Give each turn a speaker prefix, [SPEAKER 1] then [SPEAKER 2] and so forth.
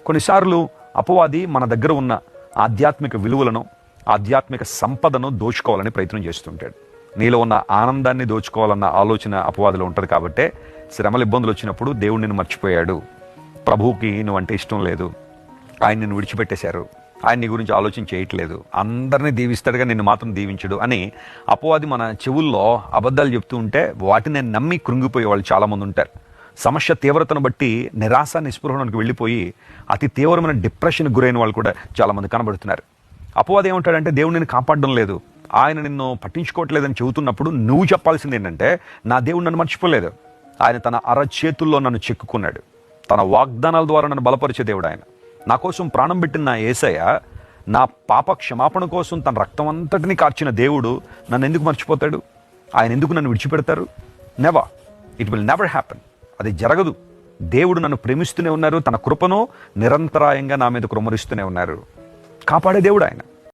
[SPEAKER 1] కొన్నిసార్లు అపవాది మన దగ్గర ఉన్న ఆధ్యాత్మిక విలువలను, ఆధ్యాత్మిక సంపదను దోచుకోవాలని ప్రయత్నం చేస్తుంటాడు. నీలో ఉన్న ఆనందాన్ని దోచుకోవాలన్న ఆలోచన అపవాదిలో ఉంటుంది. కాబట్టే శ్రమలు, ఇబ్బందులు వచ్చినప్పుడు దేవుడు నిన్ను మర్చిపోయాడు, ప్రభువుకి నువ్వంటే ఇష్టం లేదు, ఆయన నిన్ను విడిచిపెట్టేశారు, ఆయన నీ గురించి ఆలోచన చేయట్లేదు, అందరినీ దీవిస్తాడుగా నిన్ను మాత్రం దీవించడు అని అపవాది మన చెవుల్లో అబద్ధాలు చెప్తూ ఉంటే వాటిని నమ్మి కృంగిపోయే వాళ్ళు చాలామంది ఉంటారు. సమస్య తీవ్రతను బట్టి నిరాశ, నిస్పృహణకు వెళ్ళిపోయి అతి తీవ్రమైన డిప్రెషన్కి గురైన వాళ్ళు కూడా చాలామంది కనబడుతున్నారు. అపవాది ఏమంటాడంటే దేవుడు నిన్ను కాపాడడం లేదు, ఆయన నిన్ను పట్టించుకోవట్లేదని చెబుతున్నప్పుడు నువ్వు చెప్పాల్సింది ఏంటంటే, నా దేవుడు నన్ను మర్చిపోలేదు, ఆయన తన అరచేతుల్లో నన్ను చెక్కుకున్నాడు, తన వాగ్దానాల ద్వారా నన్ను బలపరిచే దేవుడు ఆయన. నా కోసం ప్రాణం పెట్టిన నా యేసయ్య, నా పాప క్షమాపణ కోసం తన రక్తం అంతటినీ కార్చిన దేవుడు నన్ను ఎందుకు మర్చిపోతాడు? ఆయన ఎందుకు నన్ను విడిచిపెడతారు? Never, it will never happen. అది జరగదు. దేవుడు నన్ను ప్రేమిస్తూనే ఉన్నారు, తన కృపను నిరంతరాయంగా నా మీద కుమ్మరిస్తూనే ఉన్నారు. కాపాడే దేవుడు ఆయన.